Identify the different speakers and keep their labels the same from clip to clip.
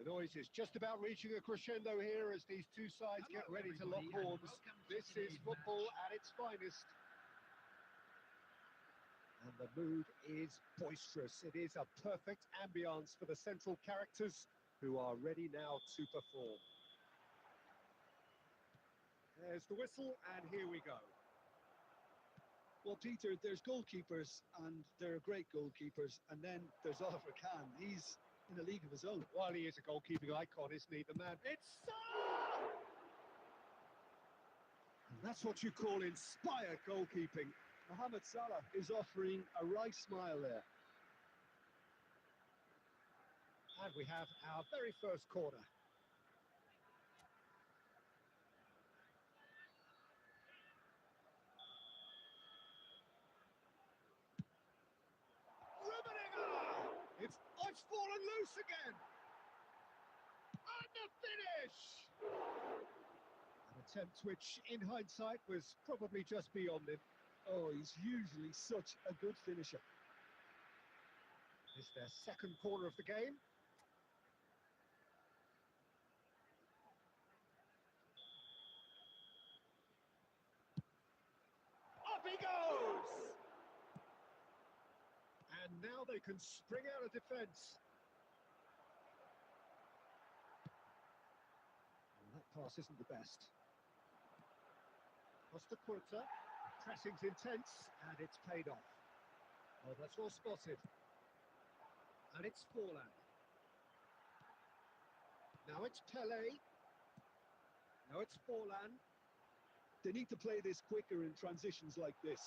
Speaker 1: noise is just about reaching a crescendo here as these two sides get ready to lock horns. This is football at its finest. And the mood is boisterous. It is a perfect ambience for the central characters who are ready now to perform. There's the whistle, and here we go.
Speaker 2: Well, Peter, there's goalkeepers, and they're great goalkeepers, and then there's Oliver Kahn. He's in a league of his own.
Speaker 1: Well, he is a goalkeeping icon, isn't he, the man? It's
Speaker 2: And that's what you call inspired goalkeeping. Mohamed Salah is offering a wry smile there.
Speaker 1: And we have our very first corner. It's fallen loose again. And the finish! An attempt which, in hindsight, was probably just beyond him.
Speaker 2: Oh, he's usually such a good finisher.
Speaker 1: It's their second corner of the game. Up he goes! And now they can spring out of defence. And that pass isn't the best. Costa Curta. Pressing's intense, and it's paid off. Oh, that's well spotted. And it's Forlan. Now it's Pele. Now it's Forlan.
Speaker 2: They need to play this quicker in transitions like this.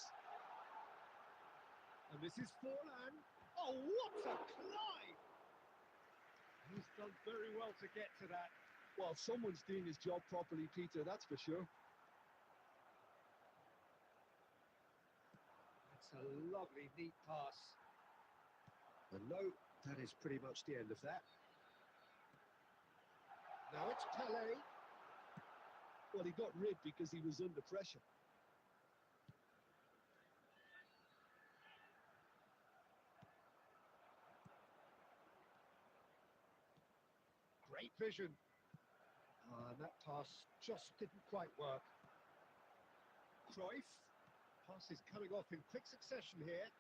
Speaker 1: And this is Forlan. Oh, what a climb! He's done very well to get to that.
Speaker 2: Well, someone's doing his job properly, Peter, that's for sure.
Speaker 1: That's a lovely, neat pass. And no, that is pretty much the end of that. Now it's Pele.
Speaker 2: Well, he got rid because he was under pressure.
Speaker 1: Great vision. And that pass just didn't quite work. Cruyff. Pass is coming off in quick succession here.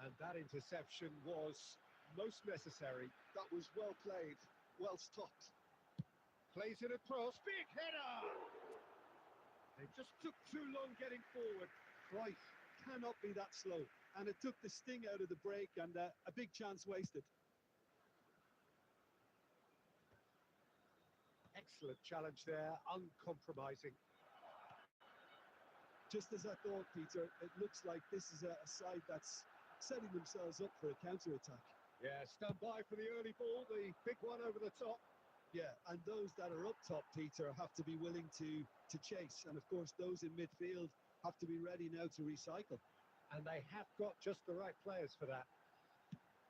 Speaker 1: And that interception was most necessary.
Speaker 2: That was well played, well stopped.
Speaker 1: Plays it across, big header! They just took too long getting forward.
Speaker 2: Cruyff cannot be that slow. And it took the sting out of the break and a big chance wasted.
Speaker 1: Excellent challenge there, uncompromising.
Speaker 2: Just as I thought, Peter, it looks like this is a side that's setting themselves up for a counter-attack.
Speaker 1: Yeah, stand by for the early ball, the big one over the top.
Speaker 2: Yeah, and those that are up top, Peter, have to be willing to chase. And, of course, those in midfield have to be ready now to recycle.
Speaker 1: And they have got just the right players for that.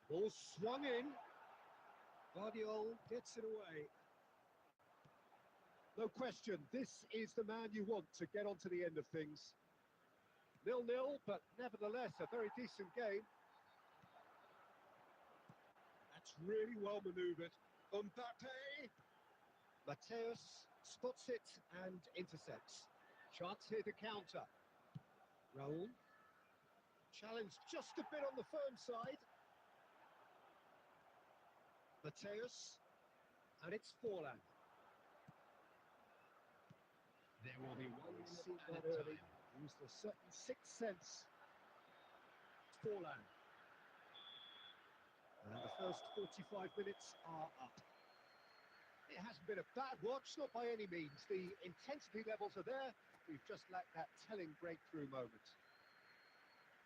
Speaker 1: Ball swung in. Guardiola gets it away. No question, this is the man you want to get onto the end of things. 0-0, but nevertheless a very decent game. That's really well manoeuvred. Mbappe. Mateus spots it and intercepts. Chance here to counter. Raul. Challenge just a bit on the firm side. Mateus. And it's Forlan. There will be one seen that early. Used a certain sixth sense. Forlan. And the first 45 minutes are up. It hasn't been a bad watch, not by any means. The intensity levels are there. We've just lacked that telling breakthrough moment.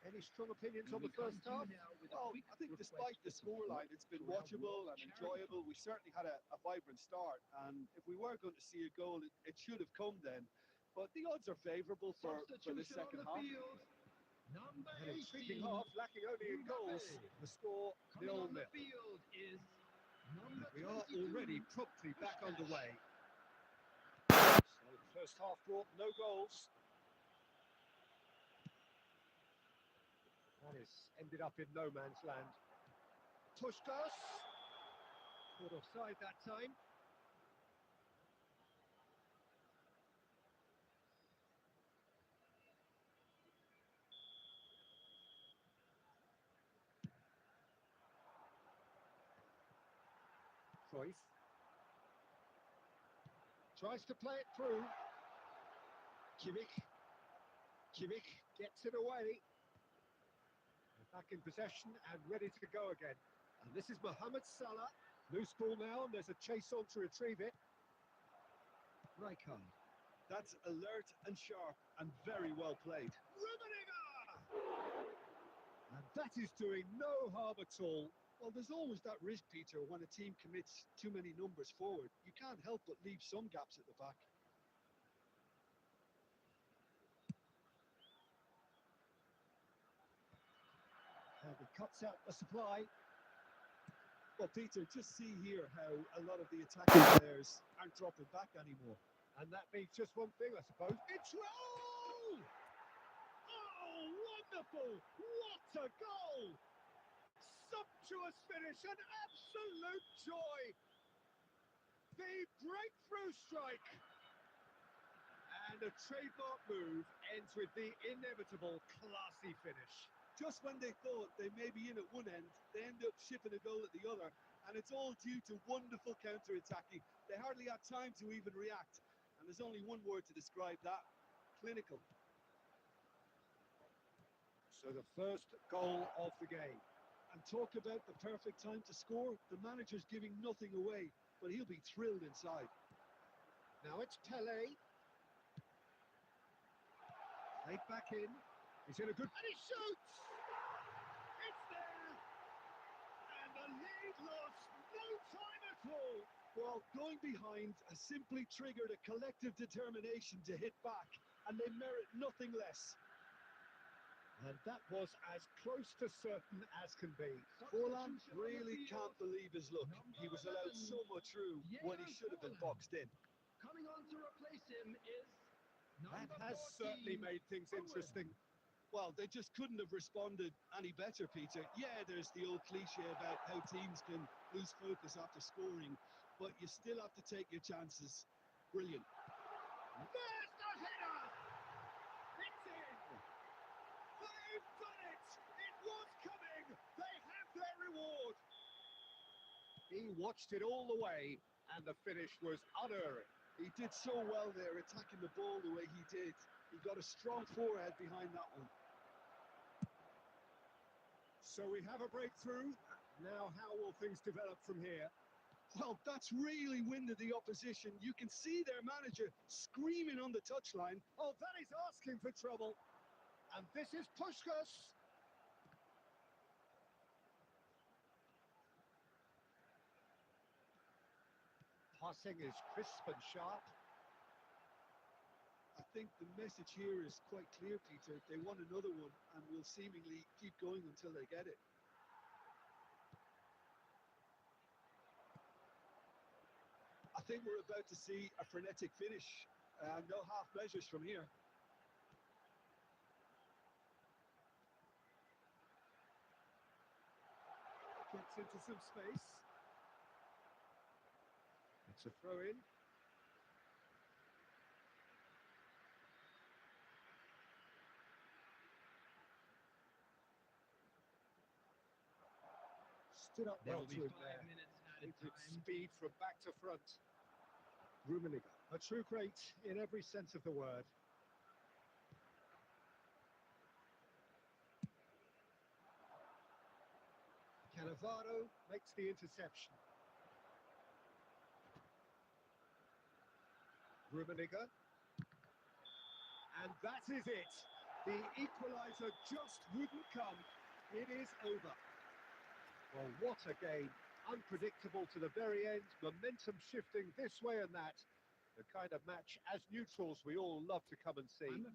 Speaker 1: Any strong opinions on the first half?
Speaker 2: Well, I think despite the scoreline, it's been watchable and enjoyable. We certainly had a vibrant start, and if we were going to see a goal, it should have come then. But the odds are favourable for the second half.
Speaker 1: An intriguing half, lacking only in goals. The score 0-0. We are already promptly back underway. So the first half brought no goals. That has ended up in no man's land. Pushkas. Caught offside that time. Cruyff tries to play it through. Kimmich gets it away. They're back in possession and ready to go again. And this is Mohamed Salah. Loose ball now, and there's a chase on to retrieve it. Rijkaard.
Speaker 2: That's alert and sharp and very well played.
Speaker 1: Rummenigge! And that is doing no harm at all.
Speaker 2: Well, there's always that risk, Peter, when a team commits too many numbers forward. You can't help but leave some gaps at the back.
Speaker 1: And he cuts out the supply.
Speaker 2: Well, Peter, just see here how a lot of the attacking players aren't dropping back anymore.
Speaker 1: And that means just one thing, I suppose. It's roll! Oh, wonderful! What a goal! Sumptuous finish, an absolute joy! The breakthrough strike! And a trademark move ends with the inevitable classy finish.
Speaker 2: Just when they thought they may be in at one end, they end up shipping a goal at the other, and it's all due to wonderful counter-attacking. They hardly had time to even react, and there's only one word to describe that: clinical.
Speaker 1: So the first goal of the game.
Speaker 2: And talk about the perfect time to score. The manager's giving nothing away, but he'll be thrilled inside.
Speaker 1: Now it's Pele. Played back in. He's in a good... And he shoots! It's there! And the lead lost no time at all.
Speaker 2: Well, going behind has simply triggered a collective determination to hit back, and they merit nothing less.
Speaker 1: And that was as close to certain as can be.
Speaker 2: Forlan really can't believe his luck. He was allowed so much room when he should have been boxed in.
Speaker 3: Coming on to replace him is
Speaker 1: That has certainly made things interesting.
Speaker 2: Well, they just couldn't have responded any better, Peter. Yeah, there's the old cliche about how teams can lose focus after scoring, but you still have to take your chances. Brilliant.
Speaker 1: There's the header! It's in! They've done it! It was coming! They have their reward! He watched it all the way, and the finish was unerring.
Speaker 2: He did so well there, attacking the ball the way he did. He got a strong forehead behind that one.
Speaker 1: So we have a breakthrough. Now how will things develop from here?
Speaker 2: Well, that's really winded the opposition. You can see their manager screaming on the touchline.
Speaker 1: Oh, that is asking for trouble. And this is Puskás. Passing is crisp and sharp.
Speaker 2: I think the message here is quite clear, Peter. They want another one and will seemingly keep going until they get it. I think we're about to see a frenetic finish. No half measures from here.
Speaker 1: Gets into some space. It's a throw in. Stood up well to him there. With speed from back to front. Rummenigge, a true great in every sense of the word. Cannavaro makes the interception. Rummenigge. And that is it. The equaliser just wouldn't come. It is over. Well, what a game. Unpredictable to the very end. Momentum shifting this way and that. The kind of match, as neutrals, we all love to come and see.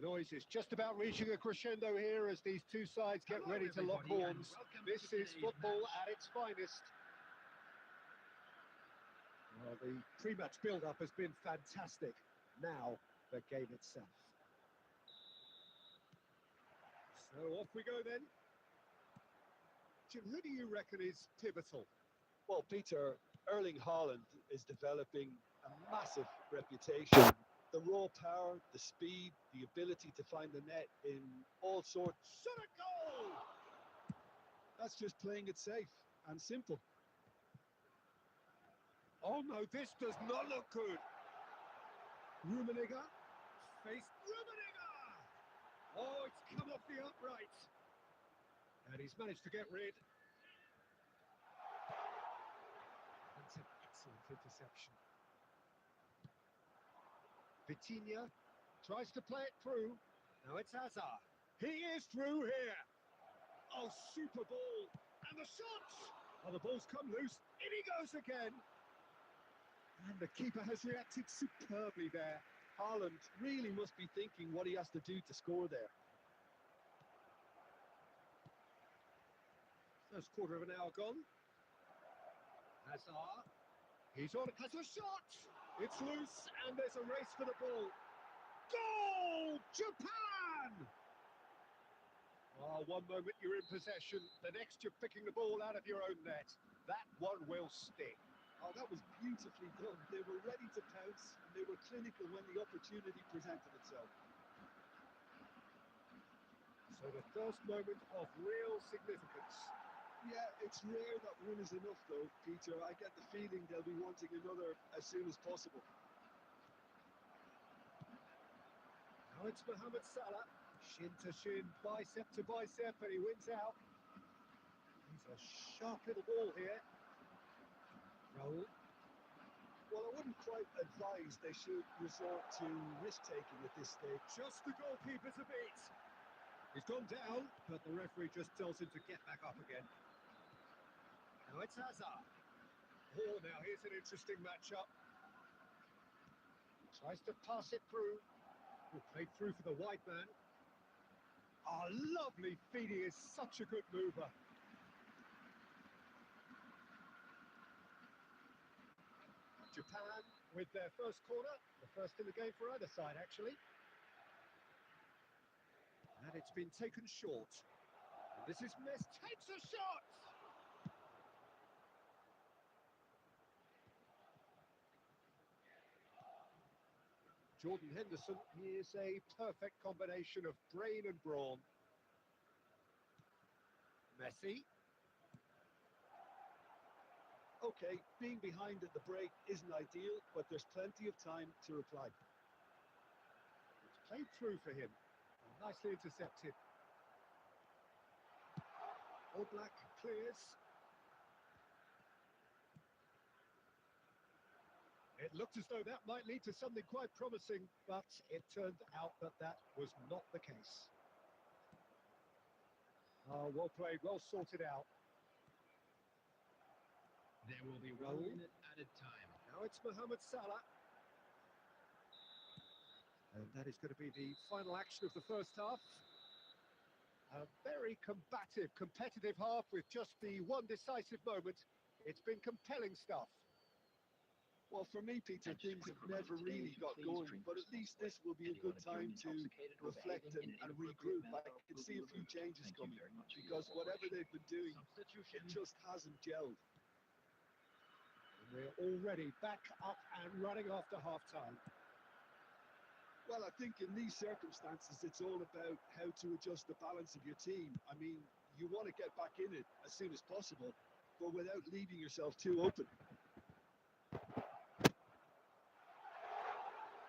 Speaker 1: The noise is just about reaching a crescendo here as these two sides get ready to lock horns. This is football at its finest. Well, the pre-match build-up has been fantastic. Now, the game itself. So off we go then. Jim, who do you reckon is pivotal?
Speaker 2: Well, Peter, Erling Haaland is developing a massive reputation. The raw power, the speed, the ability to find the net in all sorts.
Speaker 1: Shot a goal!
Speaker 2: That's just playing it safe and simple.
Speaker 1: Oh no, this does not look good. Rummenigge faced Rummenigge! Oh, it's come off the upright. And he's managed to get rid. That's an excellent interception. Vitinha tries to play it through. Now it's Hazard. He is through here. Oh, super ball. And the shots! Oh, the ball's come loose. In he goes again. And the keeper has reacted superbly there.
Speaker 2: Haaland really must be thinking what he has to do to score there.
Speaker 1: First quarter of an hour gone. Hazard. He's on, has a shot! It's loose, and there's a race for the ball. Goal! Japan! Oh, one moment you're in possession, the next you're picking the ball out of your own net. That one will sting.
Speaker 2: Oh, that was beautifully done. They were ready to pounce, and they were clinical when the opportunity presented itself.
Speaker 1: So the first moment of real significance.
Speaker 2: Yeah, it's rare that one is enough though, Peter. I get the feeling they'll be wanting another as soon as possible.
Speaker 1: Now it's Mohamed Salah. Shin to shin, bicep to bicep, and he wins out. He's a sharp little ball here. Raul.
Speaker 2: Well, I wouldn't quite advise they should resort to risk-taking at this stage.
Speaker 1: Just the goalkeeper's a beat. He's gone down, but the referee just tells him to get back up again. Now it's Hazard. Oh, now here's an interesting matchup. Tries to pass it through. Played through for the wide man. Oh, lovely feed. He is such a good mover. Japan with their first corner. The first in the game for either side, actually. And it's been taken short. And this is Messi. Takes a shot! Jordan Henderson, he is a perfect combination of brain and brawn. Messi.
Speaker 2: Okay, being behind at the break isn't ideal, but there's plenty of time to reply.
Speaker 1: It's played through for him. Nicely intercepted. All Black clears. It looked as though that might lead to something quite promising, but it turned out that that was not the case. Oh, well played, well sorted out.
Speaker 3: There will be 1 minute added time.
Speaker 1: Now it's Mohamed Salah. And that is going to be the final action of the first half. A very combative, competitive half with just the one decisive moment. It's been compelling stuff.
Speaker 2: Well, for me, Peter, things have never really got going, but at least this will be a good time to reflect and regroup. I can see a few changes coming, because whatever they've been doing, it just hasn't gelled.
Speaker 1: And we're already back up and running after half-time.
Speaker 2: Well, I think in these circumstances, it's all about how to adjust the balance of your team. I mean, you want to get back in it as soon as possible, but without leaving yourself too open.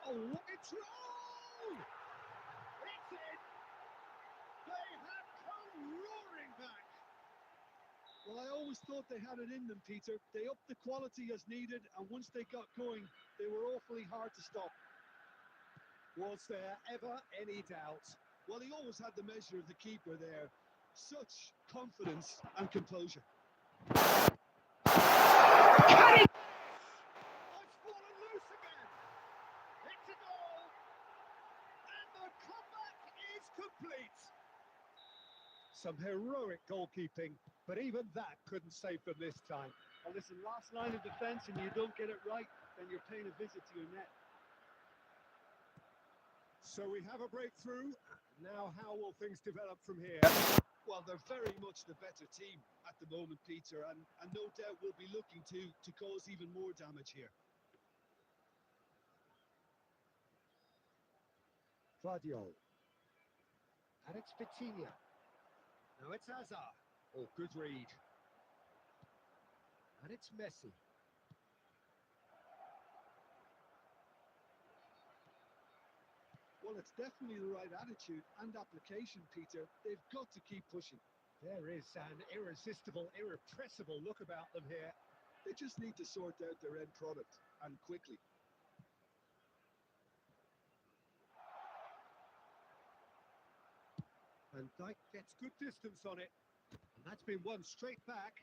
Speaker 1: Oh, it's roll! It's in! They have come roaring back!
Speaker 2: Well, I always thought they had it in them, Peter. They upped the quality as needed, and once they got going, they were awfully hard to stop.
Speaker 1: Was there ever any doubt?
Speaker 2: Well, he always had the measure of the keeper there. Such confidence and composure.
Speaker 1: Oh, it's fallen loose again! It's a goal! And the comeback Some heroic goalkeeping, but even that couldn't save them this time.
Speaker 2: And listen, last line of defence and you don't get it right, then you're paying a visit to your net.
Speaker 1: So we have a breakthrough. Now how will things develop from here?
Speaker 2: Well, they're very much the better team at the moment, Peter, and no doubt will be looking to cause even more damage here.
Speaker 1: Guardiola. And it's Vitinha. Now it's Hazard. Oh, good read. And it's Messi.
Speaker 2: Well, it's definitely the right attitude and application, Peter. They've got to keep pushing.
Speaker 1: There is an irresistible, irrepressible look about them here.
Speaker 2: They just need to sort out their end product, and quickly.
Speaker 1: And Dijk gets good distance on it. And that's been won straight back.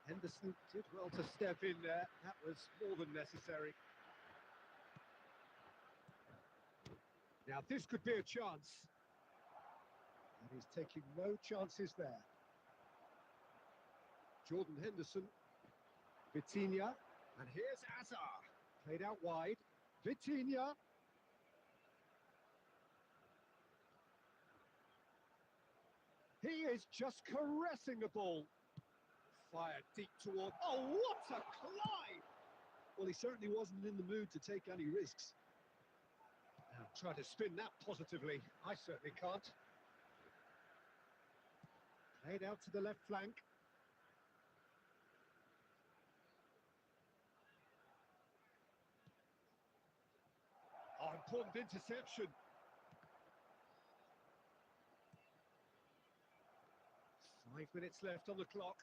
Speaker 1: Henderson did well to step in there. That was more than necessary. Now this could be a chance. And he's taking no chances there. Jordan Henderson. Vitinha. And here's Hazard. Played out wide. Vitinha. He is just caressing the ball. Fired deep toward... Oh, what a climb!
Speaker 2: Well, he certainly wasn't in the mood to take any risks.
Speaker 1: Now, try to spin that positively. I certainly can't. Played out to the left flank. Oh, important interception. Five minutes left on the clock.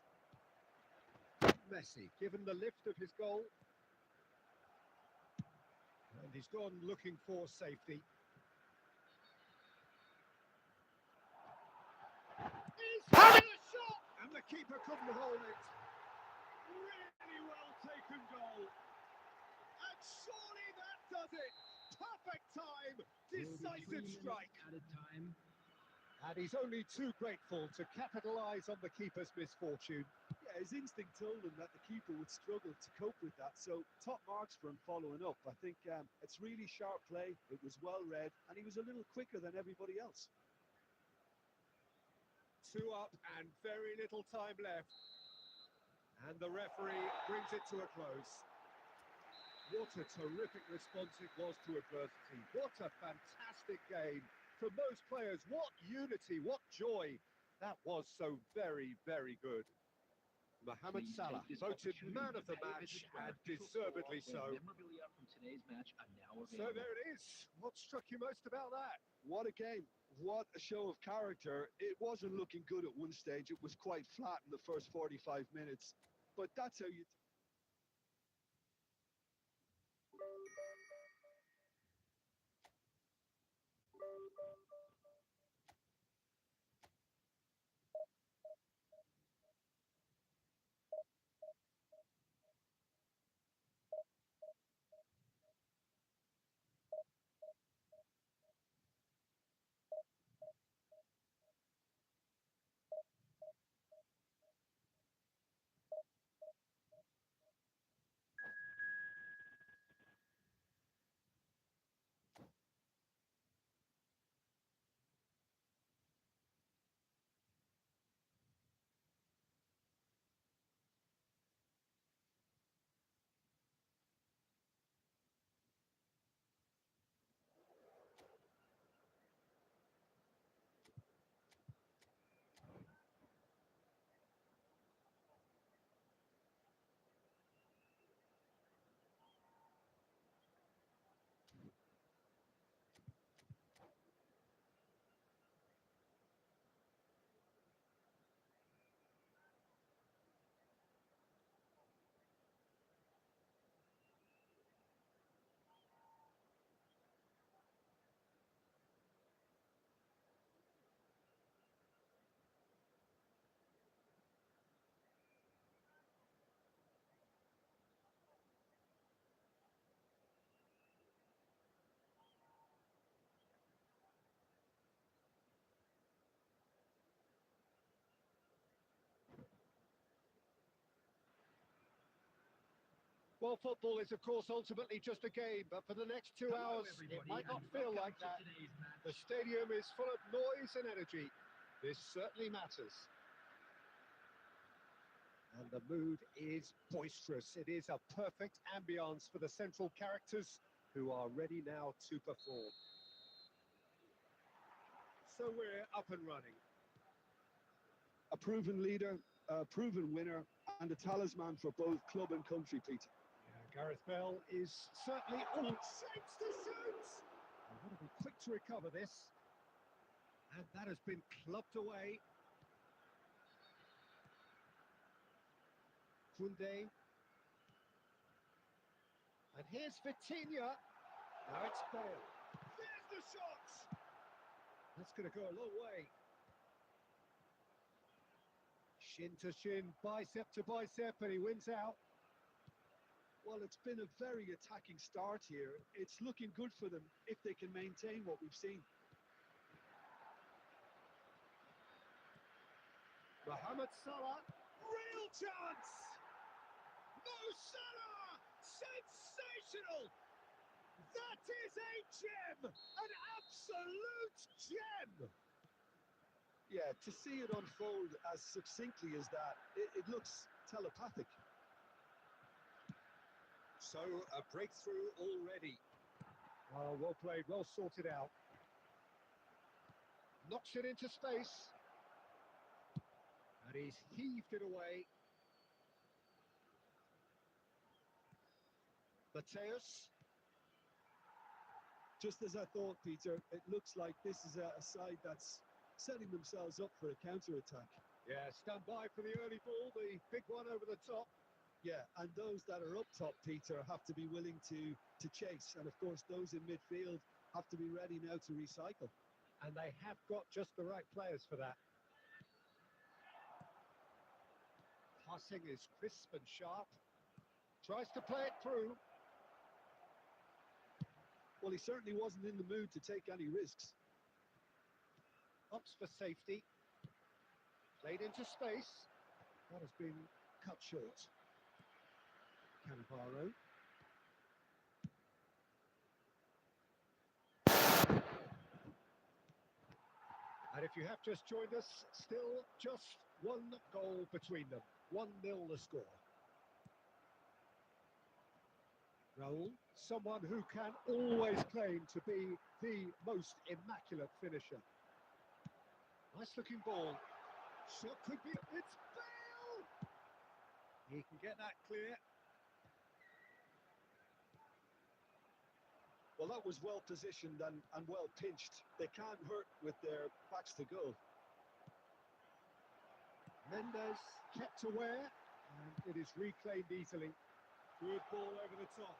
Speaker 1: Messi, given the lift of his goal. And he's gone looking for safety. He's having a shot! And the keeper couldn't hold it. Really well taken goal. And surely that does it. Perfect time. Decisive strike.
Speaker 3: At a time.
Speaker 1: And he's only too grateful to capitalise on the keeper's misfortune.
Speaker 2: Yeah, his instinct told him that the keeper would struggle to cope with that, so top marks for him following up. I think it's really sharp play, it was well read, and he was a little quicker than everybody else.
Speaker 1: 2 up and very little time left. And the referee brings it to a close. What a terrific response it was to adversity. What a fantastic game. From those players, what unity, what joy. That was so very, very good. Mohamed Salah voted man of the match, and deservedly so.
Speaker 3: Memorabilia from today's match are now available.
Speaker 1: So there it is. What struck you most about that?
Speaker 2: What a game. What a show of character. It wasn't looking good at one stage. It was quite flat in the first 45 minutes. But that's how you...
Speaker 1: Well, football is, of course, ultimately just a game, but for the next 2
Speaker 3: Hello,
Speaker 1: hours, it
Speaker 3: everybody,
Speaker 1: might not
Speaker 3: and
Speaker 1: feel
Speaker 3: welcome
Speaker 1: like
Speaker 3: to
Speaker 1: that.
Speaker 3: today's match.
Speaker 1: The stadium is full of noise and energy. This certainly matters. And the mood is boisterous. It is a perfect ambience for the central characters who are ready now to perform. So we're up and running.
Speaker 2: A proven leader, a proven winner, and a talisman for both club and country, Peter.
Speaker 1: Yeah, Gareth Bale is certainly all shapes to shoot. And want to be quick to recover this. And that has been clubbed away. Kunde. And here's Vitinha. Now it's Bale. There's the shot! That's going to go a long way. Shin to shin, bicep to bicep, and he wins out.
Speaker 2: Well, it's been a very attacking start here. It's looking good for them if they can maintain what we've seen.
Speaker 1: Mohamed Salah, real chance! Mo Salah, sensational! That is a gem, an absolute gem!
Speaker 2: Yeah, to see it unfold as succinctly as that, it looks telepathic.
Speaker 1: So, a breakthrough already. Oh, well played, well sorted out. Knocks it into space. And he's heaved it away. Mateus.
Speaker 2: Just as I thought, Peter, it looks like this is a side that's setting themselves up for a counter-attack.
Speaker 1: Yeah, stand by for the early ball, the big one over the top.
Speaker 2: Yeah, and those that are up top, Peter, have to be willing to chase. And of course, those in midfield have to be ready now to recycle.
Speaker 1: And they have got just the right players for that. Passing is crisp and sharp. Tries to play it through.
Speaker 2: Well, he certainly wasn't in the mood to take any risks.
Speaker 1: Opts for safety. Played into space. That has been cut short. Cannavaro. And if you have just joined us, still just one goal between them. 1-0 the score. Raul, someone who can always claim to be the most immaculate finisher. Nice looking ball. Shot could be... It's Bale! He can get that clear.
Speaker 2: Well, that was well positioned and well pinched. They can't hurt with their backs to goal.
Speaker 1: Mendes kept aware, and it is reclaimed easily. Good ball over the top.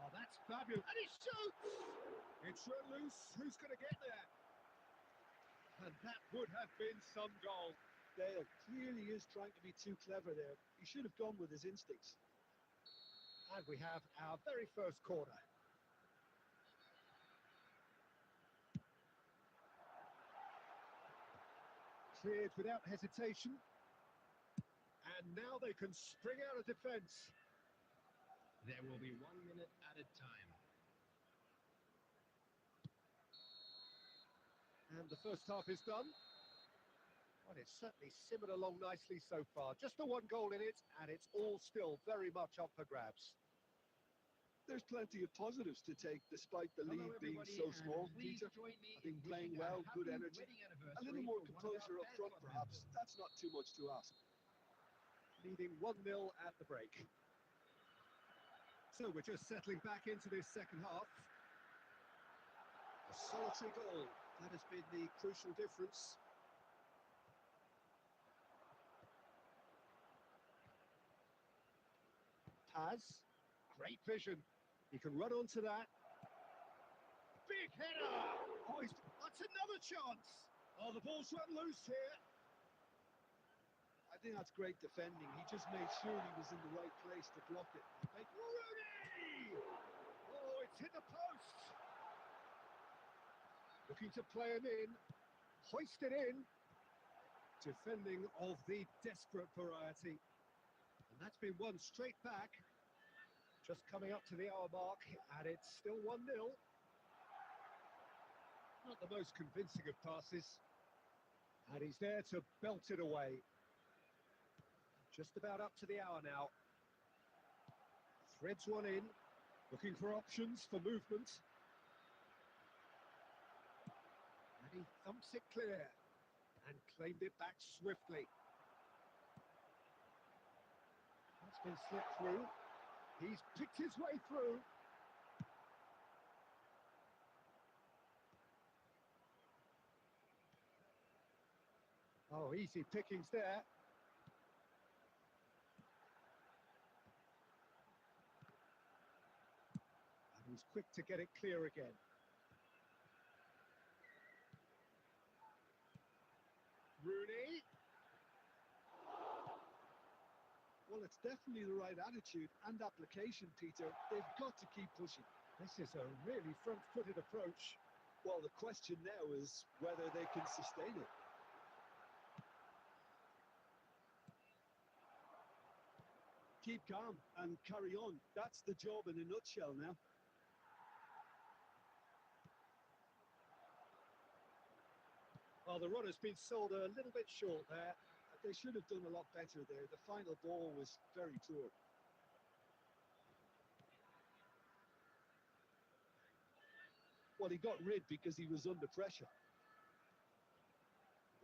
Speaker 1: Oh, that's fabulous. And he shoots! It's run loose. Who's going to get there? And that would have been some goal.
Speaker 2: Dale clearly is trying to be too clever there. He should have gone with his instincts.
Speaker 1: And we have our very first corner. Cleared without hesitation. And now they can spring out of defence.
Speaker 3: There will be 1 minute added time.
Speaker 1: And the first half is done. Well, it's certainly simmered along nicely so far. Just the one goal in it, and it's all still very much up for grabs.
Speaker 2: There's plenty of positives to take despite the
Speaker 3: Hello,
Speaker 2: lead being
Speaker 3: everybody,
Speaker 2: so
Speaker 3: and
Speaker 2: small,
Speaker 3: please
Speaker 2: Peter.
Speaker 3: join me
Speaker 2: I think
Speaker 3: in
Speaker 2: playing
Speaker 3: wishing
Speaker 2: well, good
Speaker 3: happy
Speaker 2: energy,
Speaker 3: wedding
Speaker 2: a little more
Speaker 3: anniversary for one of
Speaker 2: composure
Speaker 3: our
Speaker 2: up front
Speaker 3: best
Speaker 2: perhaps.
Speaker 3: members.
Speaker 2: That's not too much to ask.
Speaker 1: Leading 1-0 at the break. So we're just settling back into this second half. A solitary goal. That has been the crucial difference. Paz. Great vision. He can run onto that. Big header! Oh, that's another chance! Oh, the ball's run loose here.
Speaker 2: I think that's great defending. He just made sure he was in the right place to block it.
Speaker 1: Rooney! Oh, it's hit the post. Looking to play him in. Hoist it in. Defending of the desperate variety. And that's been won straight back. Just coming up to the hour mark, and it's still 1-0. Not the most convincing of passes. And he's there to belt it away. Just about up to the hour now. Threads one in, looking for options for movement. And he thumps it clear and claimed it back swiftly. That's been slipped through. He's picked his way through. Oh, easy pickings there. And he's quick to get it clear again. Rooney.
Speaker 2: Well, it's definitely the right attitude and application, Peter. They've got to keep pushing.
Speaker 1: This is a really front-footed approach.
Speaker 2: Well, the question now is whether they can sustain it. Keep calm and carry on. That's the job in a nutshell now.
Speaker 1: Well, the run has been sold a little bit short there.
Speaker 2: They should have done a lot better there. The final ball was very poor. Well, he got rid because he was under pressure.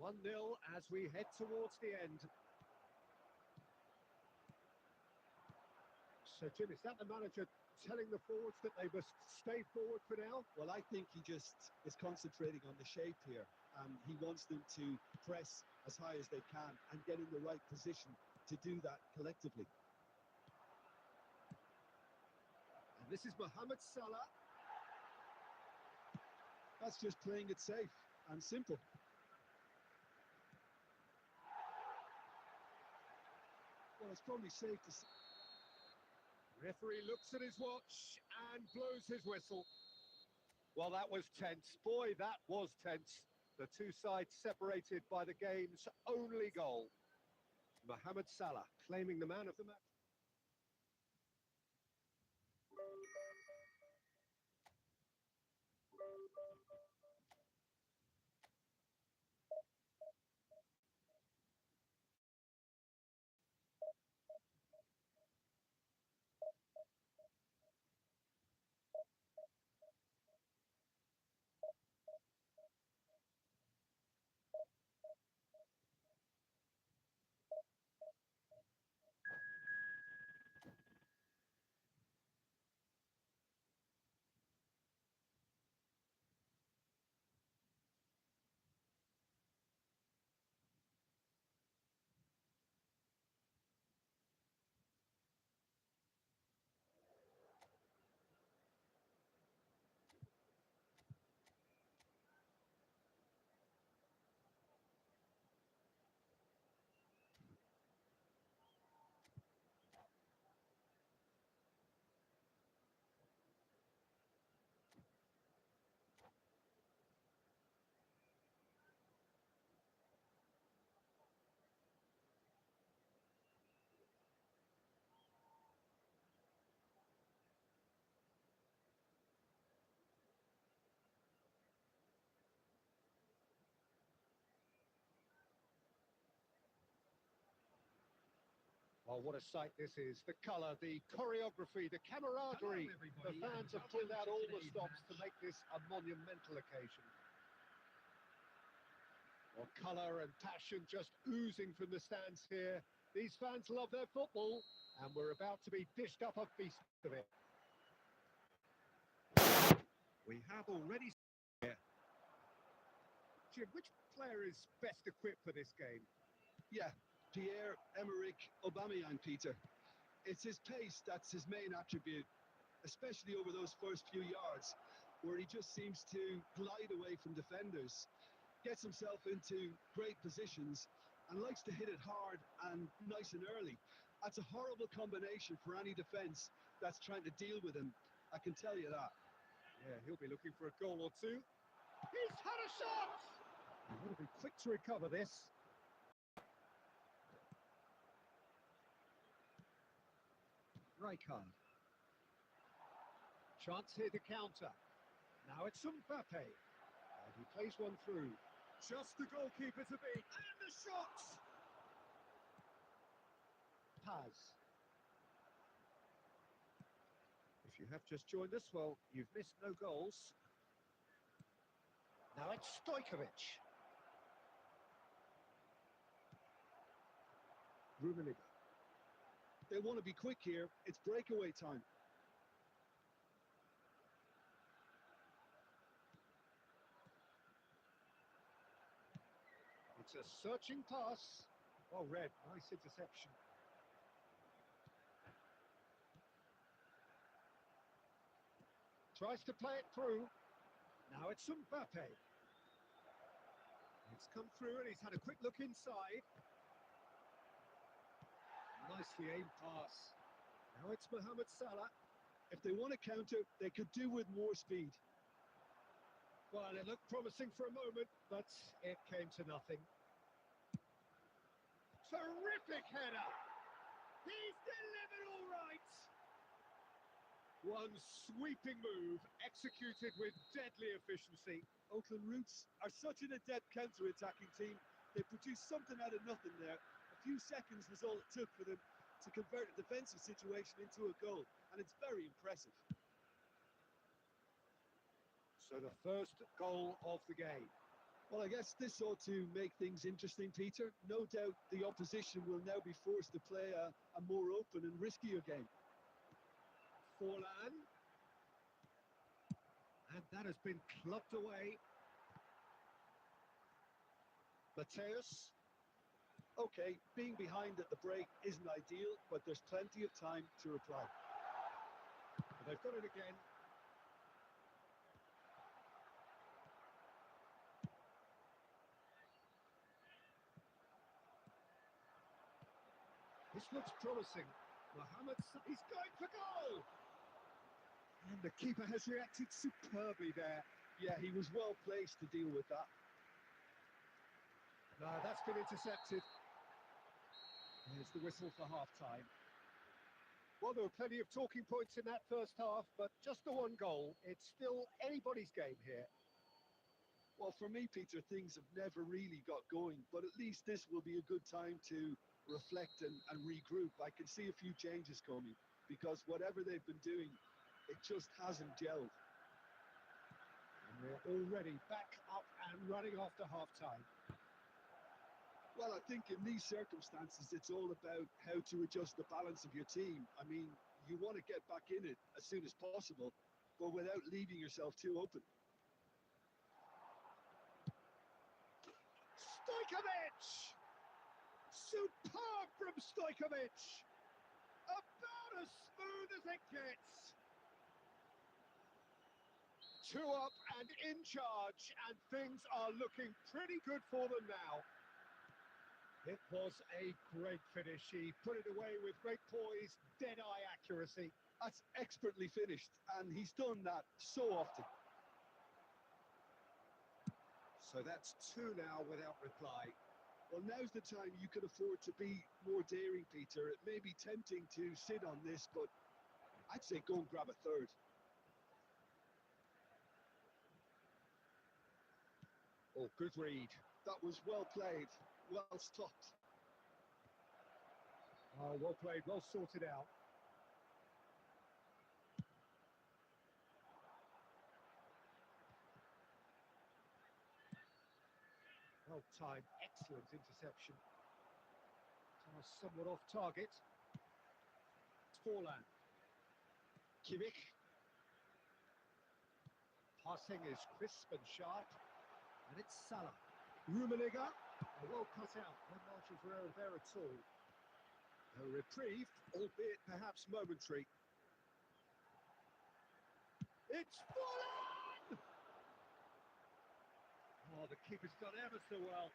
Speaker 1: 1-0 as we head towards the end. So, Jim, is that the manager telling the forwards that they must stay forward for now?
Speaker 2: Well, I think he just is concentrating on the shape here. He wants them to press as high as they can and get in the right position to do that collectively.
Speaker 1: And this is Mohamed Salah.
Speaker 2: That's just playing it safe and simple. Well, it's probably safe to say.
Speaker 1: Referee looks at his watch and blows his whistle. Well, that was tense. Boy, that was tense. The two sides separated by the game's only goal. Mohamed Salah claiming the man of the match. Oh, what a sight this is. The colour, the choreography, the camaraderie. The fans have pulled out all the stops to make this a monumental occasion. Well, colour and passion just oozing from the stands here. These fans love their football, and we're about to be dished up a feast of it. We have already seen here. Jim, which player is best equipped for this game?
Speaker 2: Yeah, Pierre-Emerick Aubameyang, Peter. It's his pace that's his main attribute, especially over those first few yards, where he just seems to glide away from defenders, gets himself into great positions, and likes to hit it hard and nice and early. That's a horrible combination for any defence that's trying to deal with him, I can tell you that.
Speaker 1: Yeah, he'll be looking for a goal or two. He's had a shot! He's got to be quick to recover this. Rijkaard. Chance here to counter. Now it's Mbappe. And he plays one through. Just the goalkeeper to beat. And the shot! Paz. If you have just joined us, well, you've missed no goals. Now it's Stojkovic. Rummenigge.
Speaker 2: They want to be quick here. It's breakaway time.
Speaker 1: It's a searching pass. Well read, nice interception. Tries to play it through. Now it's Mbappe. It's come through and he's had a quick look inside. Nicely aimed pass. Now it's Mohamed Salah.
Speaker 2: If they want to counter, they could do with more speed.
Speaker 1: Well, it looked promising for a moment, but it came to nothing. Terrific header! He's delivered all right! One sweeping move, executed with deadly efficiency.
Speaker 2: Oakland Roots are such an adept counter-attacking team. They produced something out of nothing there. A few seconds was all it took for them to convert a defensive situation into a goal, and it's very impressive.
Speaker 1: So the first goal of the game.
Speaker 2: Well, I guess this ought to make things interesting, Peter. No doubt the opposition will now be forced to play a more open and riskier game.
Speaker 1: Forlan. And that has been clubbed away. Mateus.
Speaker 2: Okay, being behind at the break isn't ideal, but there's plenty of time to reply.
Speaker 1: They've got it again. This looks promising. He's going for goal! And the keeper has reacted superbly there.
Speaker 2: Yeah, he was well placed to deal with that.
Speaker 1: No, that's been intercepted. Here's the whistle for half-time. Well, there were plenty of talking points in that first half, but just the one goal. It's still anybody's game here.
Speaker 2: Well, for me, Peter, things have never really got going, but at least this will be a good time to reflect and regroup. I can see a few changes coming, because whatever they've been doing, it just hasn't gelled.
Speaker 1: And we're already back up and running after half-time.
Speaker 2: Well, I think in these circumstances, it's all about how to adjust the balance of your team. I mean, you want to get back in it as soon as possible, but without leaving yourself too open.
Speaker 1: Stojkovic! Superb from Stojkovic! About as smooth as it gets. 2 up and in charge, and things are looking pretty good for them now. It was a great finish. He put it away with great poise, dead-eye accuracy.
Speaker 2: That's expertly finished, and he's done that so often.
Speaker 1: So that's 2 now without reply.
Speaker 2: Well, now's the time you can afford to be more daring, Peter. It may be tempting to sit on this, but I'd say go and grab a third.
Speaker 1: Oh, good read.
Speaker 2: That was well played, well stopped.
Speaker 1: Oh, well played, well sorted out. Well timed, excellent interception. Somewhat off target. Forlan. Kimmich. Passing is crisp and sharp. And it's Salah. Rummenigge. Well cut out. No margin for error there at all. A reprieve, albeit perhaps momentary. It's Forlan! Oh, the keeper's done ever so well.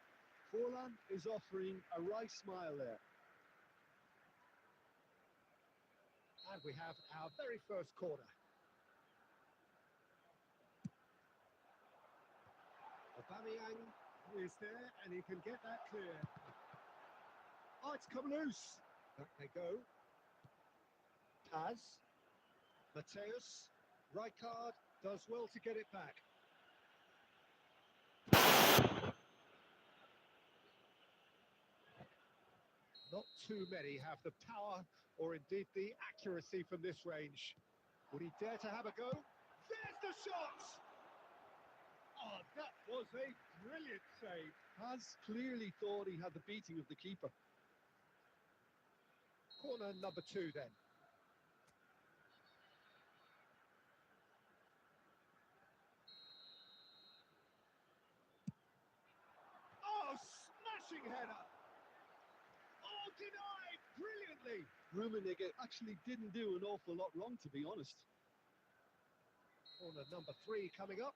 Speaker 2: Forlan is offering a wry smile there.
Speaker 1: And we have our very first corner. Aubameyang is there, and he can get that clear. Oh, it's come loose. Back they go. Paz. Mateus. Rijkaard does well to get it back. Not too many have the power or indeed the accuracy from this range. Would he dare to have a go? There's the shot! Oh, that was a brilliant save.
Speaker 2: Has clearly thought he had the beating of the keeper.
Speaker 1: Corner number 2 then. Oh, smashing header! Oh, denied brilliantly!
Speaker 2: Rummenigge actually didn't do an awful lot wrong, to be honest.
Speaker 1: Corner number 3 coming up.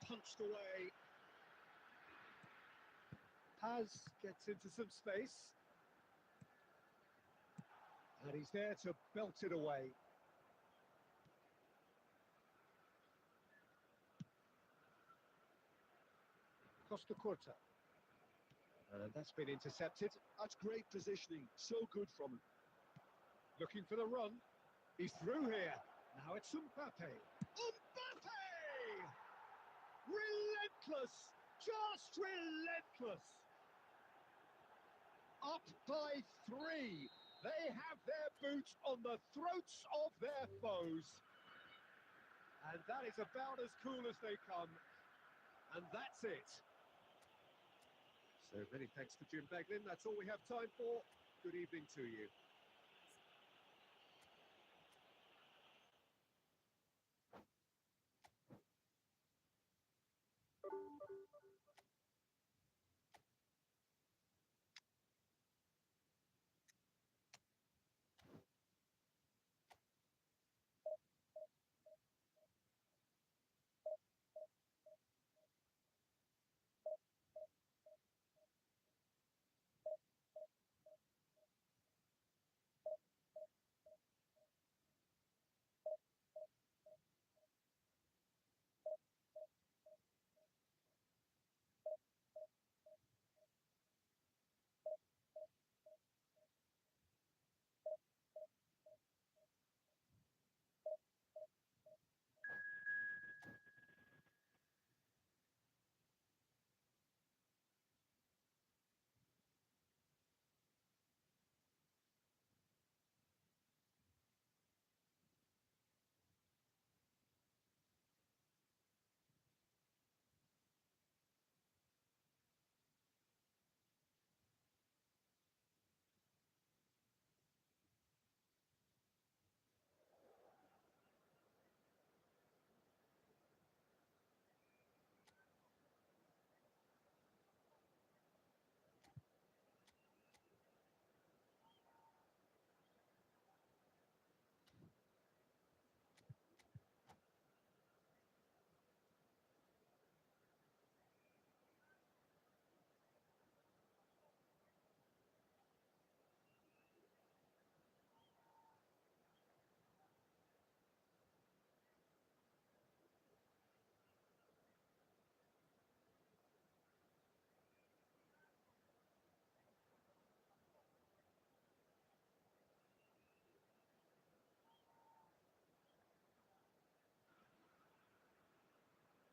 Speaker 1: Punched away. Paz gets into some space. And he's there to belt it away. Costa Curta. That's been intercepted.
Speaker 2: That's great positioning. So good from him.
Speaker 1: Looking for the run. He's through here. Now it's Mbappe. Mbappe! Relentless! Just relentless! Up by 3. They have their boots on the throats of their foes. And that is about as cool as they come. And that's it. So many thanks to Jim Beglin. That's all we have time for. Good evening to you.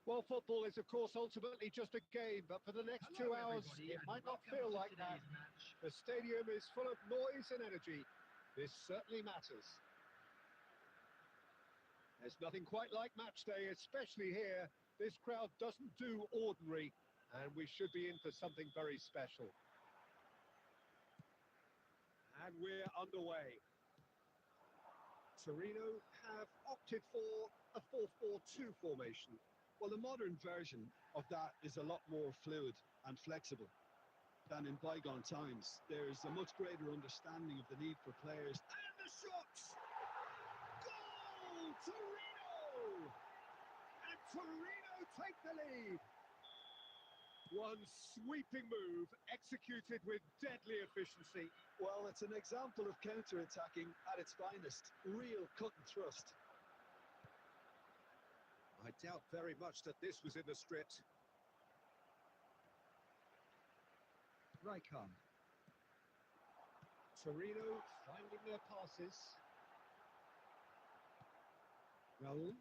Speaker 1: Well, football is, of course, ultimately just a game, but for the next 2 hours, it might not feel like that. The stadium is full of noise and energy. This certainly matters. There's nothing quite like match day, especially here. This crowd doesn't do ordinary, and we should be in for something very special. And we're underway. Torino have opted for a 4-4-2 formation.
Speaker 2: Well, the modern version of that is a lot more fluid and flexible than in bygone times. There's a much greater understanding of the need for players.
Speaker 1: And the shots! Goal! Torino! And Torino take the lead. One sweeping move executed with deadly efficiency.
Speaker 2: Well, it's an example of counter-attacking at its finest. Real cut and thrust.
Speaker 1: I doubt very much that this was in the script. Rijkaard. Torino finding their passes. Raul.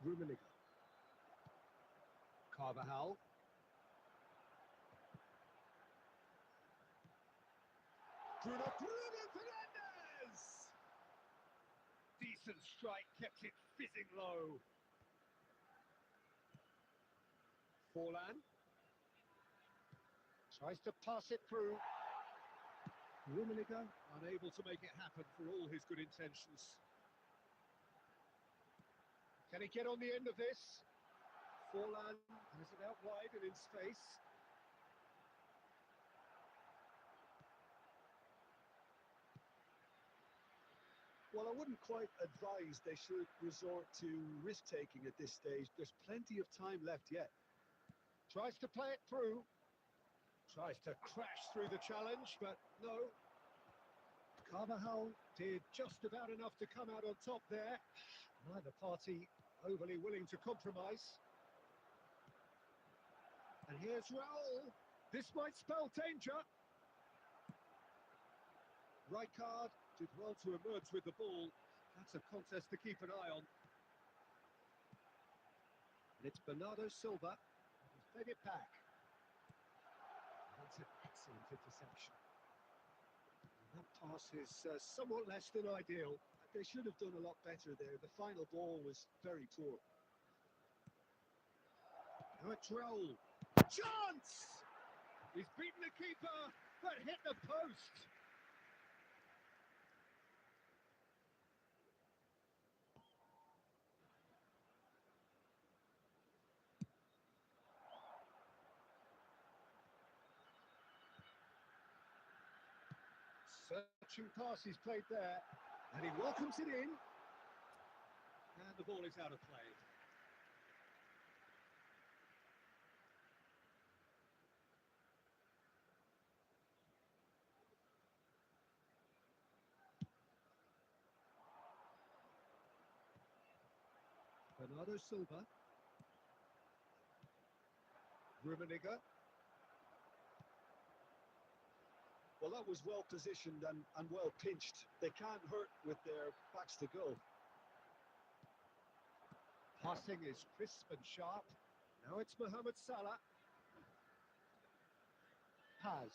Speaker 1: Rummenigge. Carvajal. Bruno Fernandes! Decent strike, kept it fizzing low. Forlan. Tries to pass it through. Rummenigge unable to make it happen for all his good intentions. Can he get on the end of this? Forlan has it out wide and in space.
Speaker 2: Well, I wouldn't quite advise they should resort to risk-taking at this stage. There's plenty of time left yet.
Speaker 1: Tries to play it through. Tries to crash through the challenge, but no. Carvajal did just about enough to come out on top there. Neither party overly willing to compromise. And here's Raul. This might spell danger. Rijkaard did well to emerge with the ball. That's a contest to keep an eye on. And it's Bernardo Silva. He's fed it back. That's an excellent interception. And that pass is somewhat less than ideal.
Speaker 2: They should have done a lot better there. The final ball was very poor.
Speaker 1: Now it's Raul. Chance! He's beaten the keeper, but hit the post. Searching pass he's played there, and he welcomes it in. And the ball is out of play. Bernardo Silva. Rummenigge.
Speaker 2: Well, that was well positioned and well pinched. They can't hurt with their backs to goal.
Speaker 1: Passing is crisp and sharp. Now it's Mohamed Salah. Paz.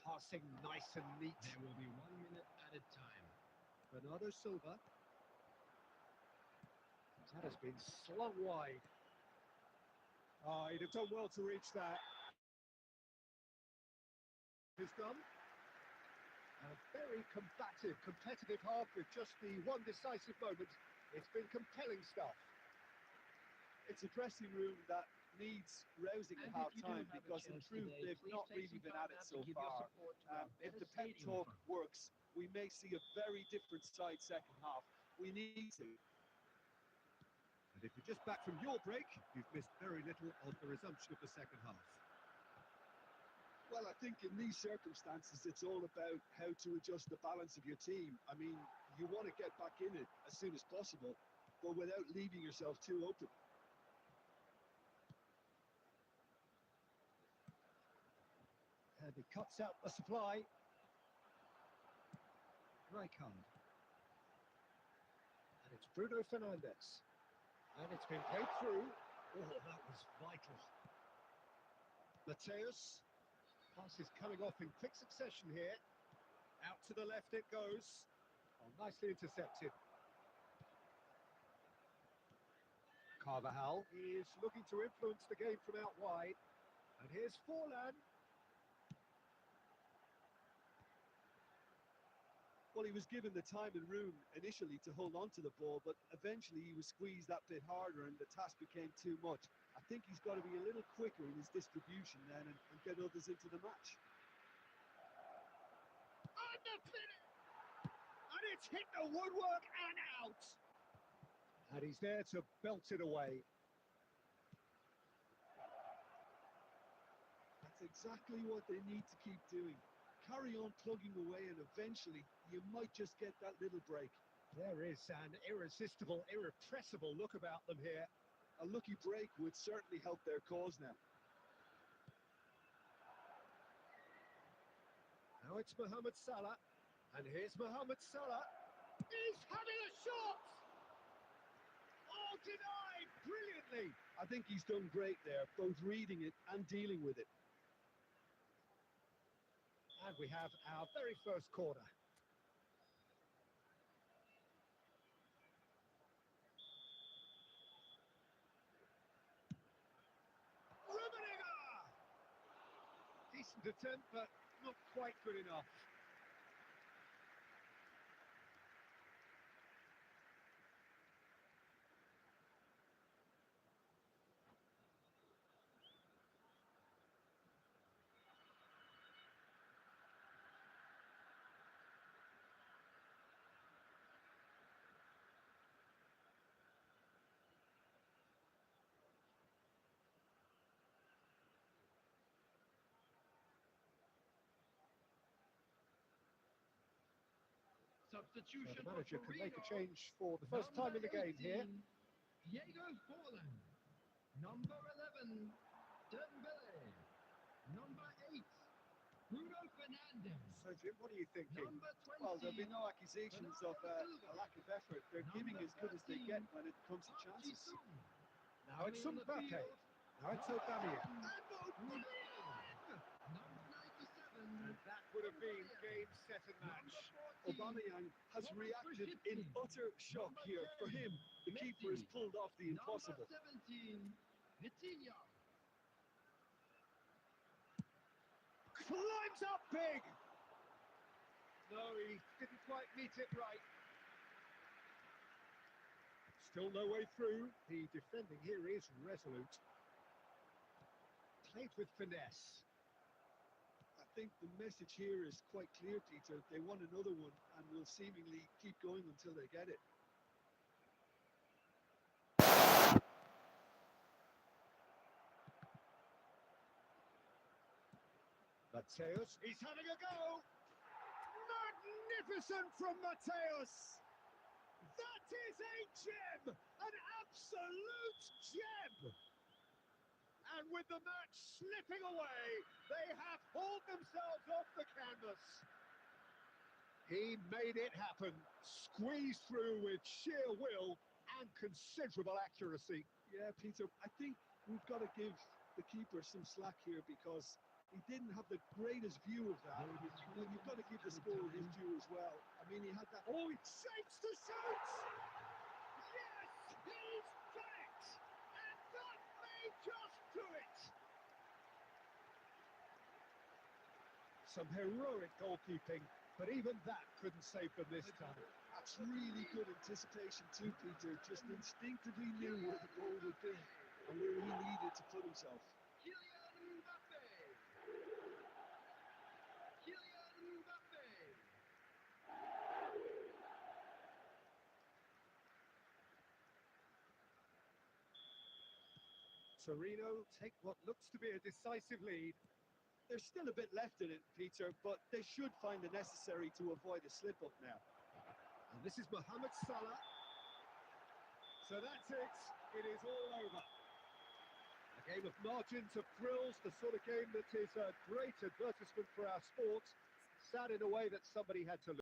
Speaker 1: Passing nice and neat.
Speaker 3: There will be 1 minute added time.
Speaker 1: Bernardo Silva. That has been slung wide. Oh, he'd have done well to reach that. He's done. A very combative, competitive half with just the one decisive moment. It's been compelling stuff.
Speaker 2: It's a dressing room that needs rousing at half-time because in truth they've not really been at it so far. If the pep talk works, we may see a very different side second half. We need to.
Speaker 1: And if you're just back from your break, you've missed very little of the resumption of the second half.
Speaker 2: Well, I think in these circumstances, it's all about how to adjust the balance of your team. I mean, you want to get back in it as soon as possible, but without leaving yourself too open.
Speaker 1: And he cuts out the supply. Rijkaard. And it's Bruno Fernandes. And it's been played through. Oh, that was vital. Mateus. Pass is coming off in quick succession here. Out to the left it goes. Oh, nicely intercepted. Carvajal is looking to influence the game from out wide. And here's Forlan.
Speaker 2: Well, he was given the time and room initially to hold on to the ball, but eventually he was squeezed that bit harder and the task became too much. I think he's got to be a little quicker in his distribution then and get others into the match.
Speaker 1: And it's hit the woodwork and out. And he's there to belt it away.
Speaker 2: That's exactly what they need to keep doing. Carry on plugging away and eventually you might just get that little break.
Speaker 1: There is an irresistible, irrepressible look about them here.
Speaker 2: A lucky break would certainly help their cause now.
Speaker 1: it's Mohamed Salah. And here's Mohamed Salah. He's having a shot! Oh, denied brilliantly.
Speaker 2: I think he's done great there, both reading it and dealing with it.
Speaker 1: And we have our very first corner. Decent attempt, but not quite good enough.
Speaker 3: Substitution
Speaker 1: The manager
Speaker 3: for
Speaker 1: can make a
Speaker 3: Torino.
Speaker 1: change for the first time in the game here.
Speaker 3: Diego Forlan. Number 11, Dembele. Number 8, Bruno Fernandes.
Speaker 1: So, Jim, what are you thinking?
Speaker 3: Number 20.
Speaker 2: Well, there'll be no accusations of a lack of effort. They're giving as good as they get when it comes to chances.
Speaker 1: Now it's Mbappe. Now it's Aubameyang.
Speaker 3: Number 97.
Speaker 1: And that would have been game, set and match.
Speaker 2: Aubameyang has reacted in utter shock here. For him, the keeper has pulled off the impossible.
Speaker 3: Number 17, Vitinha.
Speaker 1: Climbs up big! No, he didn't quite meet it right. Still no way through. The defending here is resolute. Played with finesse.
Speaker 2: I think the message here is quite clear, Peter. They want another one and will seemingly keep going until they get it.
Speaker 1: Mateus, he's having a go! Magnificent from Mateus! That is a gem! An absolute gem! And with the match slipping away, they have hauled themselves off the canvas. He made it happen, squeezed through with sheer will and considerable accuracy.
Speaker 2: Yeah, Peter, I think we've got to give the keeper some slack here because he didn't have the greatest view of that. And you've got to give the scorer his due as well. I mean, he had that...
Speaker 1: Oh, he shapes the shoot! Yes, he's done it! And that may just do it! Some heroic goalkeeping, but even that couldn't save them this time.
Speaker 2: That's really good anticipation too, Peter. Just instinctively knew where the goal would be and where he needed to put himself.
Speaker 3: Kylian Mbappe. Kylian Mbappe.
Speaker 1: Torino take what looks to be a decisive lead.
Speaker 2: There's still a bit left in it, Peter, but they should find the necessary to avoid a slip-up now.
Speaker 1: And this is Mohamed Salah. So that's it. It is all over. A game of margins, of thrills, the sort of game that is a great advertisement for our sport. Sad in a way that somebody had to lose.